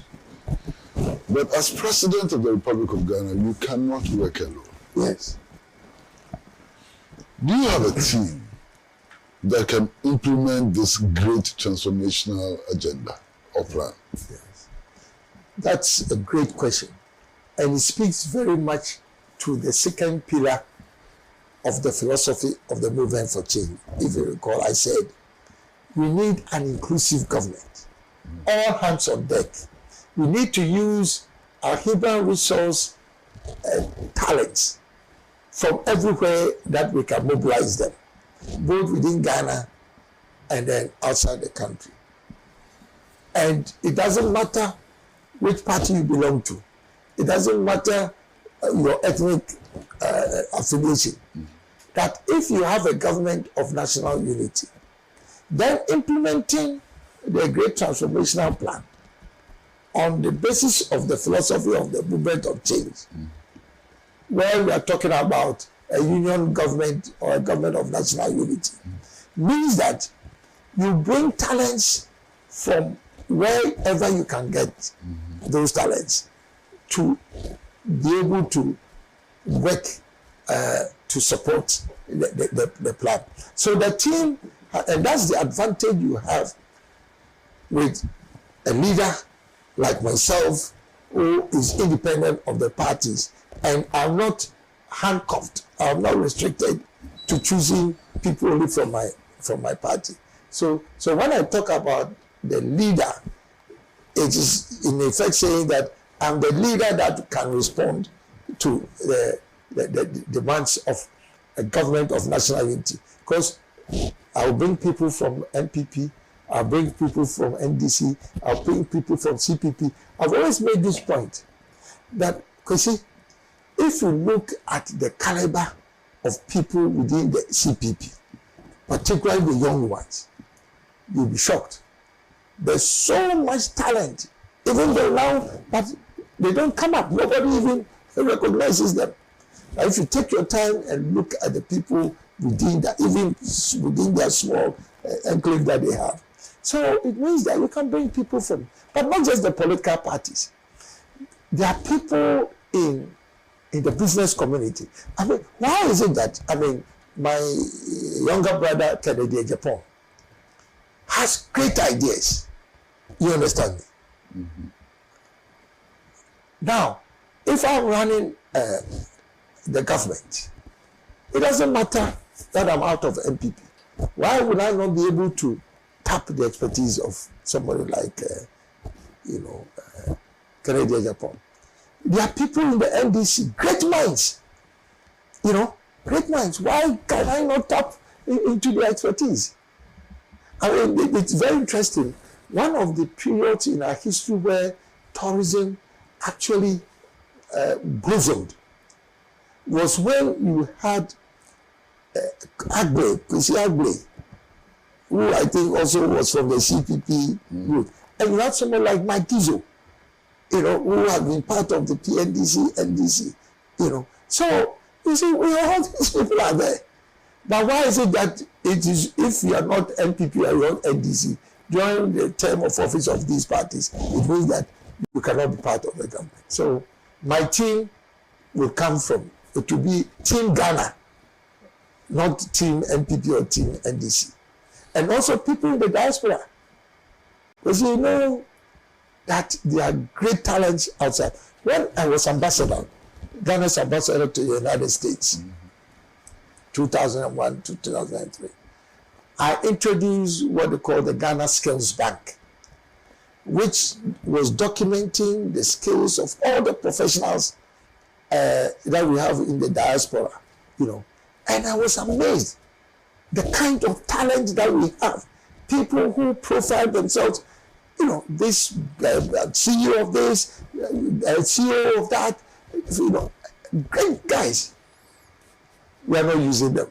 Speaker 2: But as President of the Republic of Ghana, you cannot work alone.
Speaker 1: Yes.
Speaker 2: Do you have a team that can implement this great transformational agenda or plan?
Speaker 1: Yes. That's a great question. And it speaks very much to the second pillar of the philosophy of the movement for change. If you recall, I said, we need an inclusive government. All hands on deck. We need to use our human resource talents from everywhere that we can mobilize them, both within Ghana and then outside the country. And it doesn't matter which party you belong to. It doesn't matter your ethnic affiliation. That if you have a government of national unity, then implementing the great transformational plan on the basis of the philosophy of the movement of change, where we are talking about a union government or a government of national unity, means that you bring talents from wherever you can get those talents to be able to work to support the plan. So the team, and that's the advantage you have with a leader like myself, who is independent of the parties, and I'm not handcuffed, I'm not restricted to choosing people only from my party. So when I talk about the leader, it is in effect saying that I'm the leader that can respond to the demands of a government of national unity. Because I'll bring people from MPP, I'll bring people from NDC, I'll bring people from CPP. I've always made this point that, Kwesi, if you look at the caliber of people within the CPP, particularly the young ones, you'll be shocked. There's so much talent, even though now, but they don't come up. Nobody even recognizes them. Now, if you take your time and look at the people within that, even within their small enclave that they have. So it means that you can bring people from, but not just the political parties. There are people in the business community. I mean, why is it that, my younger brother, Kennedy Japan, has great ideas. You understand me? Now, if I'm running the government, it doesn't matter that I'm out of MPP. Why would I not be able to tap the expertise of somebody like, Kennedy Japan? There are people in the NDC, great minds, great minds. Why can I not tap into their expertise? It's very interesting. One of the periods in our history where tourism actually blossomed was when you had Kwesi Agbe, who I think also was from the CPP group, and you had someone like Mike Tizo, who had been part of the PNDC, NDC, So, you see, all these people are there. But why is it that it is, if you are not MPP or you are not NDC, during the term of office of these parties, it means that you cannot be part of the government. So my team will come from, it will be Team Ghana. not team NPP or team NDC. And also people in the diaspora. Because you know that there are great talents outside. When I was ambassador, Ghana's ambassador to the United States, 2001 to 2003, I introduced what they call the Ghana Skills Bank, which was documenting the skills of all the professionals that we have in the diaspora, you know. And I was amazed the kind of talent that we have. People who profile themselves, you know, this CEO of this, CEO of that, you know, great guys. We are not using them.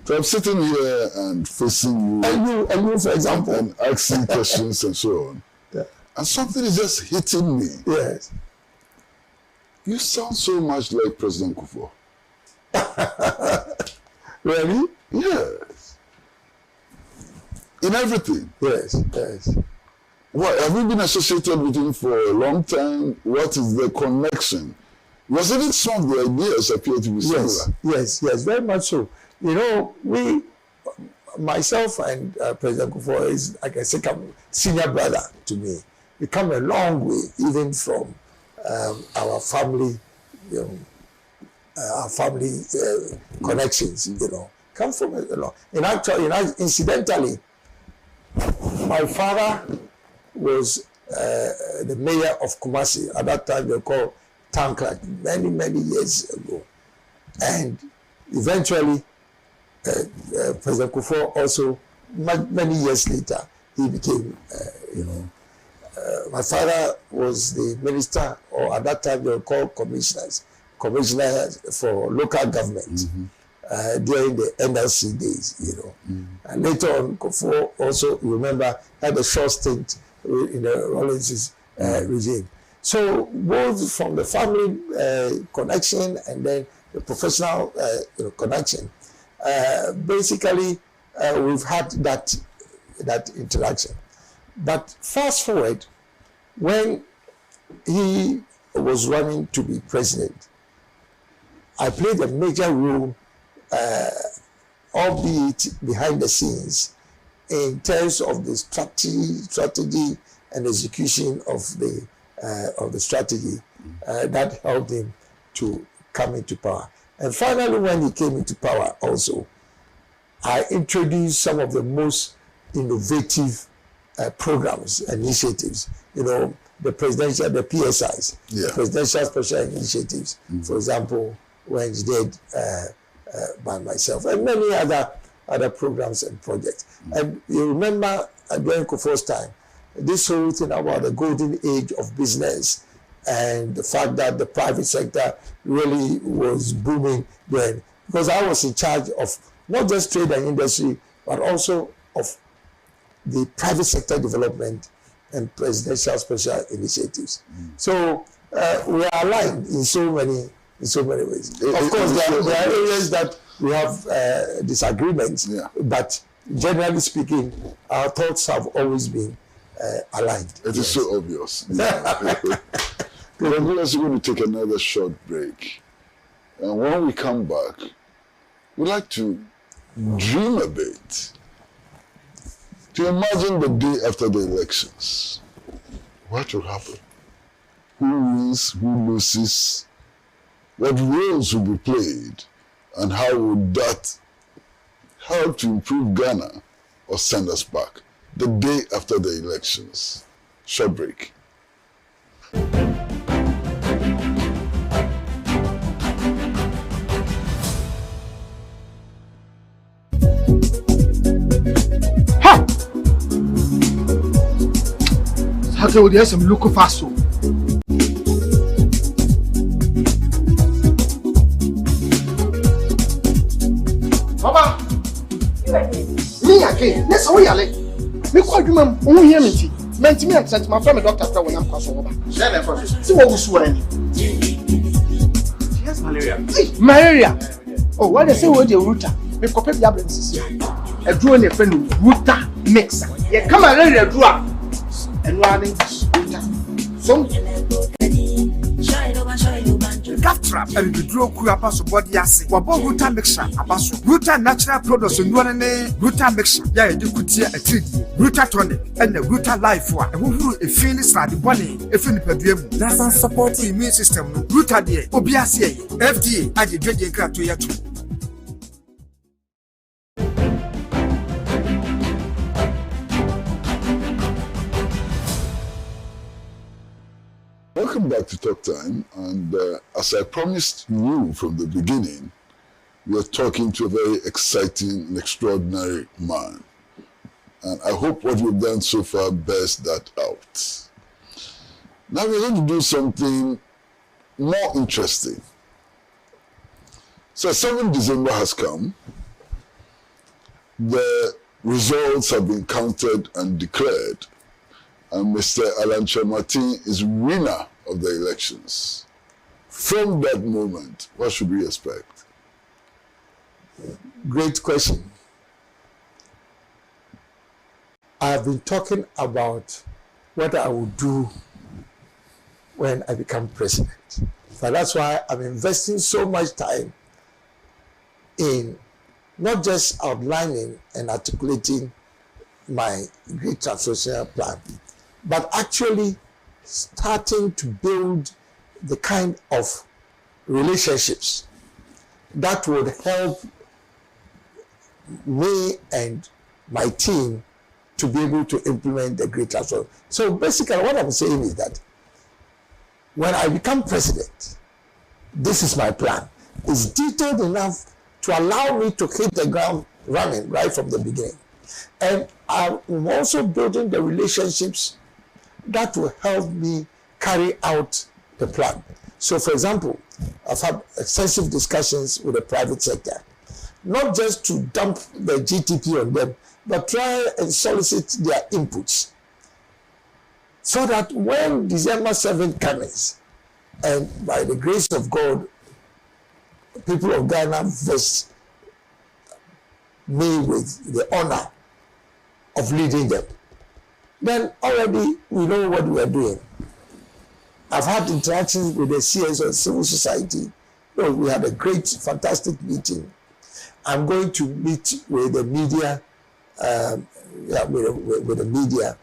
Speaker 2: So I'm sitting here and facing you.
Speaker 1: And you, for example.
Speaker 2: And asking questions and so on.
Speaker 1: Yeah.
Speaker 2: And something is just hitting me.
Speaker 1: Yes.
Speaker 2: You sound so much like President Kufuor.
Speaker 1: Really?
Speaker 2: Yes. In everything.
Speaker 1: Yes, yes.
Speaker 2: What, have you been associated with him for a long time? What is the connection? Was even some of the ideas appear to be similar?
Speaker 1: Yes, very much so. You know, myself and President Kufuor is, like I say, senior brother to me. We come a long way, even from our family, you know, our family connections, you know, come from a long. Incidentally, my father was the mayor of Kumasi. At that time, they were called town clerk, many years ago. And eventually, President Kufuor also, many years later, he became, you know, my father was the minister, or at that time they were called commissioners for local government during the NLC days, you know. And later on, Kufuor also, remember, had a short stint in the Rawlings regime. So both from the family connection and then the professional connection, basically we've had that interaction. But fast forward, when he was running to be president, I played a major role, albeit behind the scenes, in terms of the strategy and execution of the strategy that helped him to come into power. And finally, when he came into power also, I introduced some of the most innovative programs, initiatives, you know, the PSIs, Presidential Special Initiatives, for example, Wenge did by myself, and many other programs and projects. And you remember during Kufuor's time, this whole thing about the golden age of business and the fact that the private sector really was booming then, because I was in charge of not just trade and industry, but also of the private sector development and presidential special initiatives. So we are aligned in so many ways. Of course, there are areas that we have disagreements, but generally speaking, our thoughts have always been aligned.
Speaker 2: It is so obvious. We're going to take another short break. And when we come back, we'd like to dream a bit, to imagine the day after the elections. What will happen? Who wins, who loses, what roles will be played, and how would that help to improve Ghana or send us back? The day after the elections. Short break.
Speaker 5: Okay, well, there's some local fast food. Papa, me again. Let's go, Yale. Me call you, ma'am. Who hear me? Meant me accent my friend, doctor, when I'm crossing over. See what was swearing. She has malaria. Hey, malaria. Oh, what they say, what the router? Me copy the absences. A drone, a friend, router mix. Yeah, come and ready a draw. And running some
Speaker 8: calf trap, and the draw Kuapaso body assay. Wabo Ruta mixture, Abaso, Ruta natural products, and one Ruta mixture, ya you could see a treat, Ruta tonic, and the Ruta life one, and who if Phoenix like the bunny, if in the podium, that's a supporting immune system, Ruta de, Obiasia, FDA, and the drinking crap to your.
Speaker 2: Welcome back to Talk Time, and as I promised you from the beginning, we are talking to a very exciting and extraordinary man. And I hope what we've done so far bears that out. Now we're going to do something more interesting. So 7th December has come. The results have been counted and declared. And Mr. Kyerematen is winner of the elections. From that moment, what should we expect?
Speaker 1: Great question. I have been talking about what I will do when I become president. So that's why I'm investing so much time in not just outlining and articulating my great transformational plan, but actually starting to build the kind of relationships that would help me and my team to be able to implement the great transformation. So basically what I'm saying is that when I become president, this is my plan. It's detailed enough to allow me to hit the ground running right from the beginning. And I'm also building the relationships that will help me carry out the plan. So, for example, I've had extensive discussions with the private sector, not just to dump the GTP on them, but try and solicit their inputs so that when December 7th comes, and by the grace of God, people of Ghana vest me with the honor of leading them, then already we know what we are doing. I've had interactions with the CS of civil society. We had a great, fantastic meeting. I'm going to meet with the media, with the media.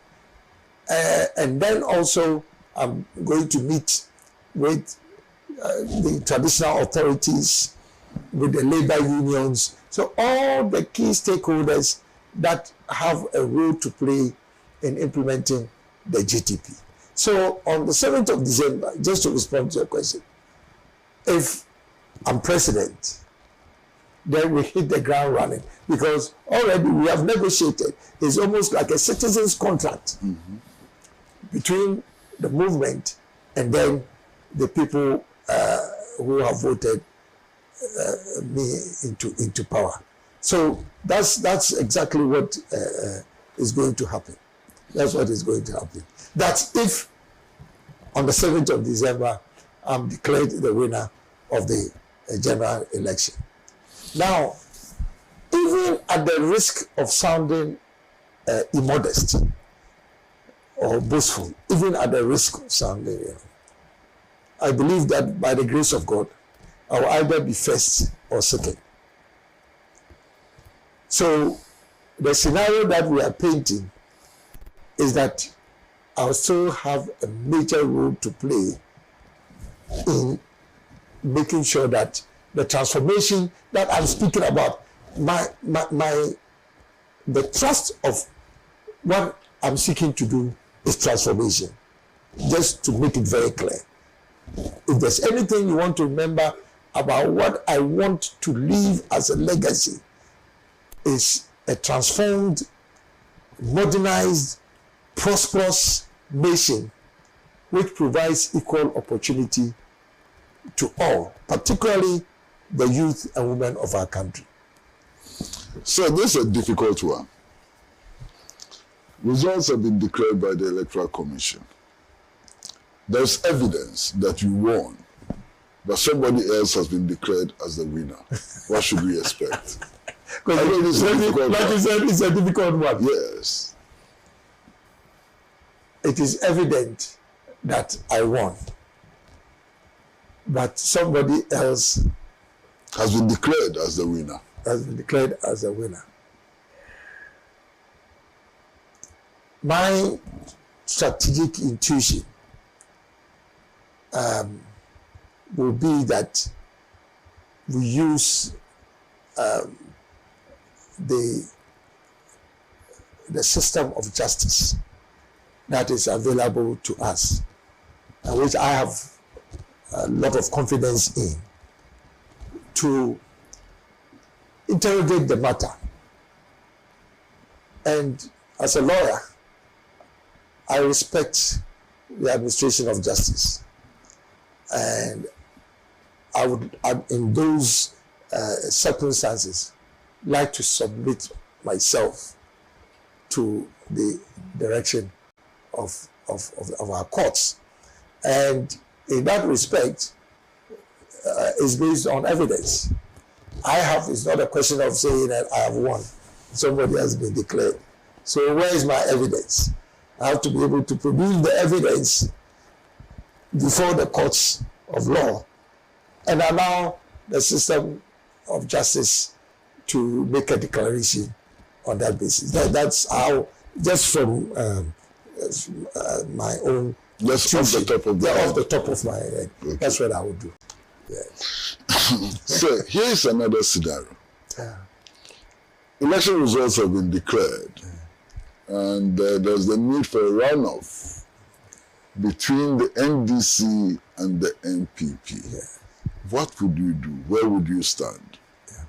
Speaker 1: And then also I'm going to meet with the traditional authorities, with the labor unions. So all the key stakeholders that have a role to play in implementing the GTP. So on the 7th of December, just to respond to your question, if I'm president, then we hit the ground running, because already we have negotiated. It's almost like a citizen's contract between the movement and then the people who have voted me into power. So that's exactly what is going to happen. That's what is going to happen. That's if on the 7th of December I'm declared the winner of the general election. Now, even at the risk of sounding immodest or boastful, even at the risk of sounding, I believe that by the grace of God, I will either be first or second. So the scenario that we are painting is that I'll still have a major role to play in making sure that the transformation that I'm speaking about, the trust of what I'm seeking to do is transformation. Just to make it very clear. If there's anything you want to remember about what I want to leave as a legacy, is a transformed, modernized, prosperous nation which provides equal opportunity to all, particularly the youth and women of our country.
Speaker 2: So this is a difficult one. Results have been declared by the Electoral Commission. There's evidence that you won, but somebody else has been declared as the winner. What should we expect?
Speaker 1: Like you said, it's a difficult one.
Speaker 2: Yes.
Speaker 1: It is evident that I won. but somebody else
Speaker 2: has been declared as the winner.
Speaker 1: My strategic intuition will be that we use the system of justice that is available to us, and which I have a lot of confidence in, to interrogate the matter. And as a lawyer, I respect the administration of justice, and I would, in those circumstances, like to submit myself to the direction of our courts. And in that respect, it's based on evidence. It's not a question of saying that I have won, somebody has been declared. So where is my evidence? I have to be able to produce the evidence before the courts of law and allow the system of justice to make a declaration on that basis. That's how, just from my own,
Speaker 2: just off the top of
Speaker 1: my head. Okay. That's what I would do. Yeah.
Speaker 2: So here's another scenario. Election results have been declared, and there's the need for a runoff between the NDC and the NPP. Yeah. What would you do? Where would you stand?
Speaker 1: Yeah.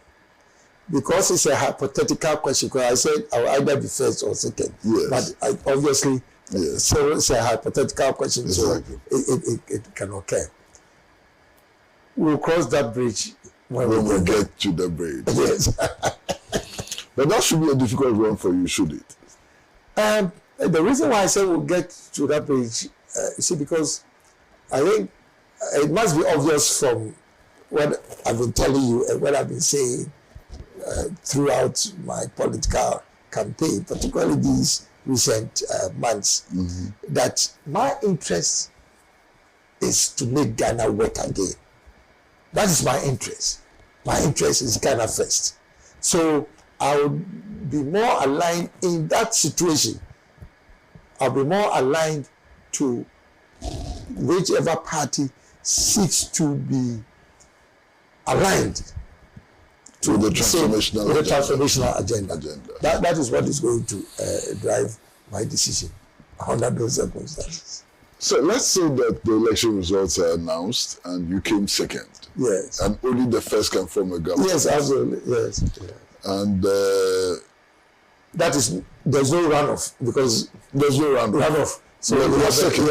Speaker 1: Because it's a hypothetical question, because I said I will either be first or second.
Speaker 2: Yes.
Speaker 1: But obviously,
Speaker 2: yes.
Speaker 1: So it's a hypothetical question,
Speaker 2: exactly.
Speaker 1: So it can occur. We'll cross that bridge when
Speaker 2: we get to the bridge.
Speaker 1: Yes.
Speaker 2: But that should be a difficult one for you, should it?
Speaker 1: The reason why I say we'll get to that bridge, you see, because I think it must be obvious from what I've been telling you and what I've been saying throughout my political campaign, particularly these recent months, that my interest is to make Ghana work again. That is my interest. My interest is Ghana first. So I would be more aligned in that situation. I'll be more aligned to whichever party seeks to be aligned to
Speaker 2: the transformational agenda.
Speaker 1: That is what is going to drive my decision under those circumstances.
Speaker 2: So let's say that the election results are announced and you came second.
Speaker 1: Yes.
Speaker 2: And only the first can form a government.
Speaker 1: Yes, absolutely. Yes.
Speaker 2: And
Speaker 1: there's no runoff, because
Speaker 2: there's no runoff.
Speaker 1: So
Speaker 2: you are second.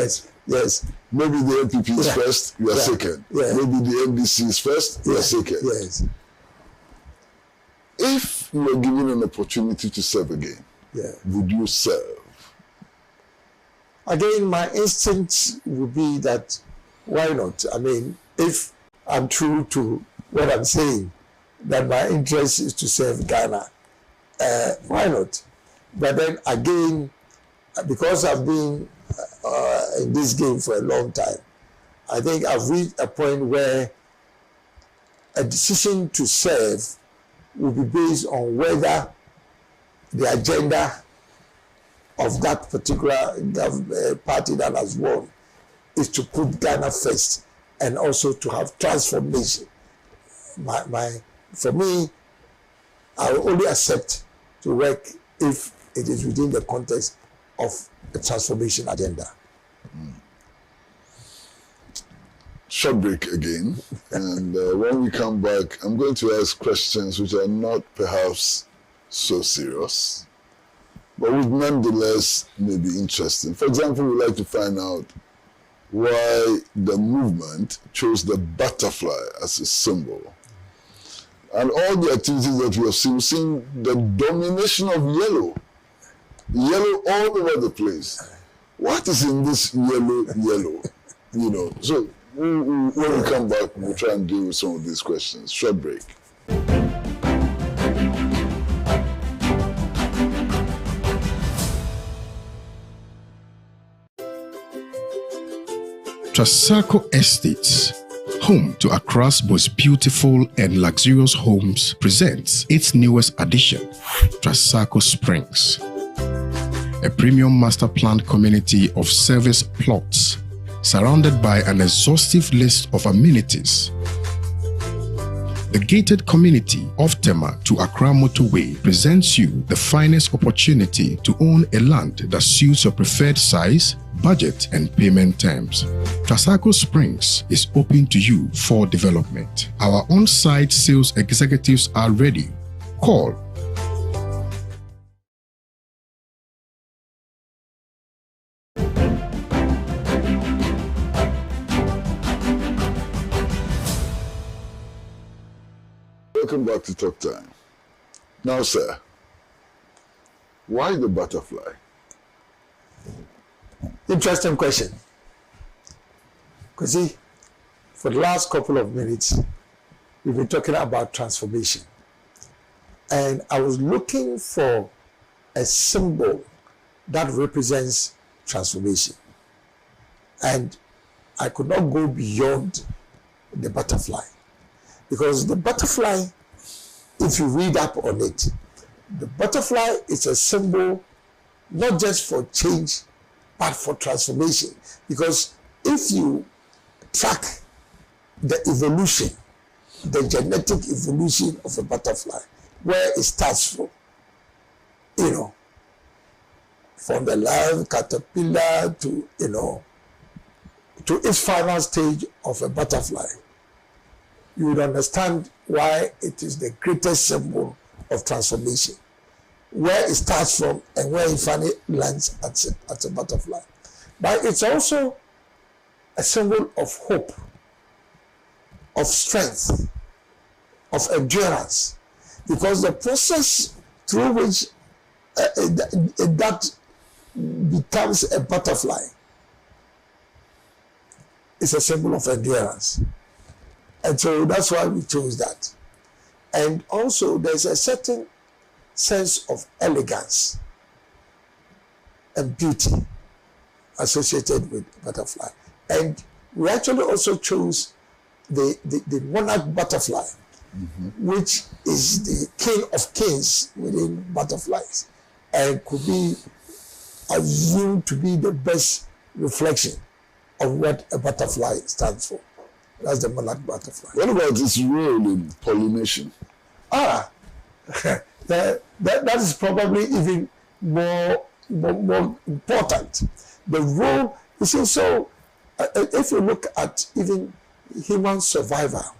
Speaker 1: Yes.
Speaker 2: Maybe the NPP is first, you are second.
Speaker 1: Yeah.
Speaker 2: Maybe the NDC is first, you are second.
Speaker 1: Yes.
Speaker 2: If you are given an opportunity to serve again, would you serve?
Speaker 1: Again, my instinct would be that, why not? I mean, if I'm true to what I'm saying, that my interest is to serve Ghana, why not? But then again, because I've been in this game for a long time, I think I've reached a point where a decision to serve will be based on whether the agenda of that particular party that has won is to put Ghana first and also to have transformation. For me, I will only accept to work if it is within the context of a transformation agenda.
Speaker 2: Short break again, and when we come back, I'm going to ask questions which are not perhaps so serious, but would nonetheless may be interesting. For example, we'd like to find out why the movement chose the butterfly as a symbol. And all the activities that we have seen, we've seen the domination of yellow all over the place. What is in this yellow? You know, so when we come back, we'll try and deal with some of these questions. Short break.
Speaker 3: Transako Estates, home to Accra's most beautiful and luxurious homes, presents its newest addition, Transako Springs, a premium master planned community of service plots surrounded by an exhaustive list of amenities. The gated community of Tema to Accra Motorway presents you the finest opportunity to own a land that suits your preferred size, budget, and payment terms. Transako Springs is open to you for development. Our on-site sales executives are ready. Call
Speaker 2: Welcome back to Talk Time. Now, sir, why the butterfly?
Speaker 1: Interesting question. Kwesi, for the last couple of minutes, we've been talking about transformation. And I was looking for a symbol that represents transformation. And I could not go beyond the butterfly. Because the butterfly, if you read up on it, the butterfly is a symbol not just for change, but for transformation. Because if you track the evolution, the genetic evolution of a butterfly, where it starts from, from the live caterpillar to, to its final stage of a butterfly, you would understand why it is the greatest symbol of transformation, where it starts from and where it finally lands at a butterfly. But it's also a symbol of hope, of strength, of endurance, because the process through which that becomes a butterfly is a symbol of endurance. And so that's why we chose that. And also there's a certain sense of elegance and beauty associated with butterfly. And we actually also chose the monarch butterfly, which is the king of kings within butterflies, and could be assumed to be the best reflection of what a butterfly stands for. That's the monarch butterfly.
Speaker 2: What about its role in pollination?
Speaker 1: That is probably even more important. The role, you see, so if you look at even human survival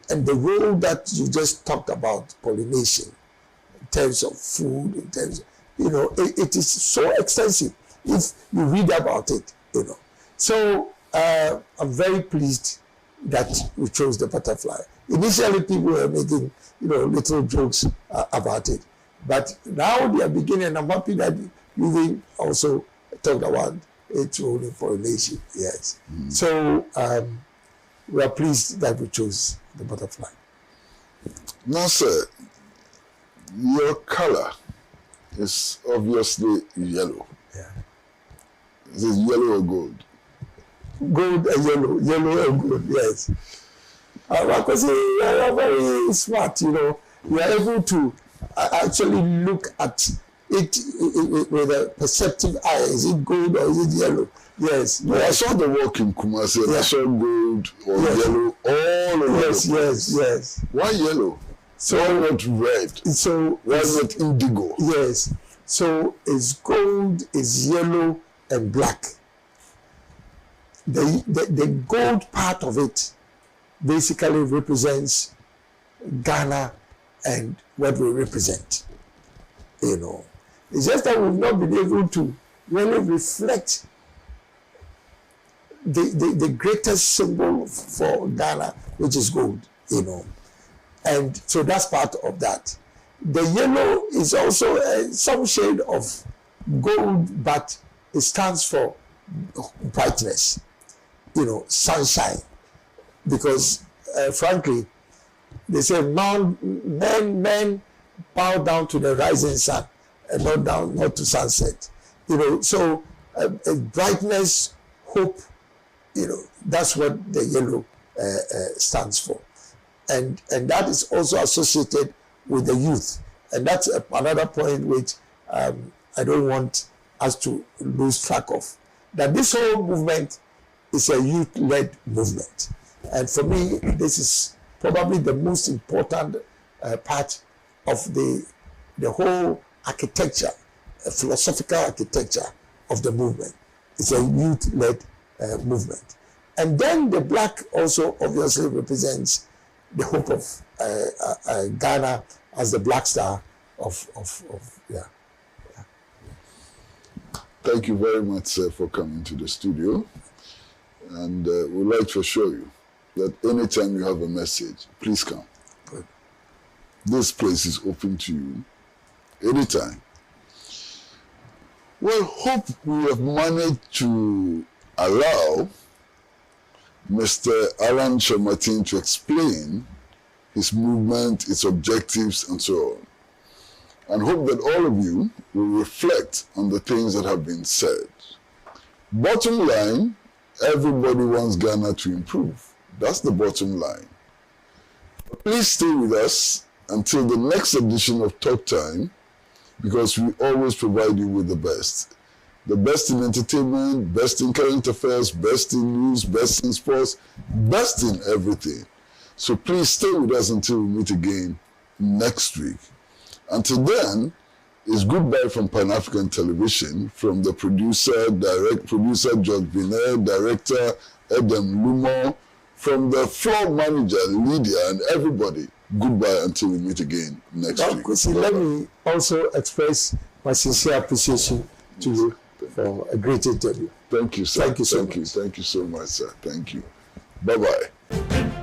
Speaker 1: and the role that you just talked about, pollination, in terms of food, in terms of, it is so extensive if you read about it, So I'm very pleased that we chose the butterfly. Initially, people were making, little jokes about it. But now they are beginning, and I'm happy that you also talked about its role in pollination. Yes. So we are pleased that we chose the butterfly.
Speaker 2: Now, sir, your color is obviously yellow.
Speaker 1: Yeah.
Speaker 2: Is it yellow or gold?
Speaker 1: Gold and yellow and gold, yes. Because you are very smart, you are able to actually look at it with a perceptive eye. Is it gold or is it yellow? Yes.
Speaker 2: No, I saw the work in Kumasi and I saw gold or yellow all over the place.
Speaker 1: Yes.
Speaker 2: Why yellow? So why not red?
Speaker 1: So
Speaker 2: why not indigo?
Speaker 1: Yes. So it's gold, it's yellow, and black. The gold part of it basically represents Ghana and what we represent. It's just that we've not been able to really reflect the greatest symbol for Ghana, which is gold, And so that's part of that. The yellow is also some shade of gold, but it stands for brightness, sunshine. Because frankly, they say men bow down to the rising sun and not to sunset. So brightness, hope, that's what the yellow stands for. And that is also associated with the youth. And that's another point which I don't want us to lose track of. That this whole movement is a youth-led movement. And for me, this is probably the most important part of the whole architecture, philosophical architecture of the movement. It's a youth-led movement. And then the black also obviously represents the hope of Ghana as the black star of.
Speaker 2: Thank you very much, sir, for coming to the studio. And we'd like to assure you that anytime you have a message, please come.
Speaker 1: Good.
Speaker 2: This place is open to you anytime. Well, hope we have managed to allow Mr. Alan Kyerematen to explain his movement, its objectives, and so on. And hope that all of you will reflect on the things that have been said. Bottom line, everybody wants Ghana to improve. That's the bottom line. Please stay with us until the next edition of Talk Time, because we always provide you with the best. The best in entertainment, best in current affairs, best in news, best in sports, best in everything. So please stay with us until we meet again next week. Until then, it's goodbye from Pan-African Television, from the producer George Binet, director Edem Lumo, from the floor manager Lydia, and everybody. Goodbye until we meet again next week.
Speaker 1: Kwesi, let me also express my sincere appreciation to you for a great interview.
Speaker 2: Thank you, sir.
Speaker 1: Thank you so much.
Speaker 2: Thank you so much, sir. Thank you. Bye-bye.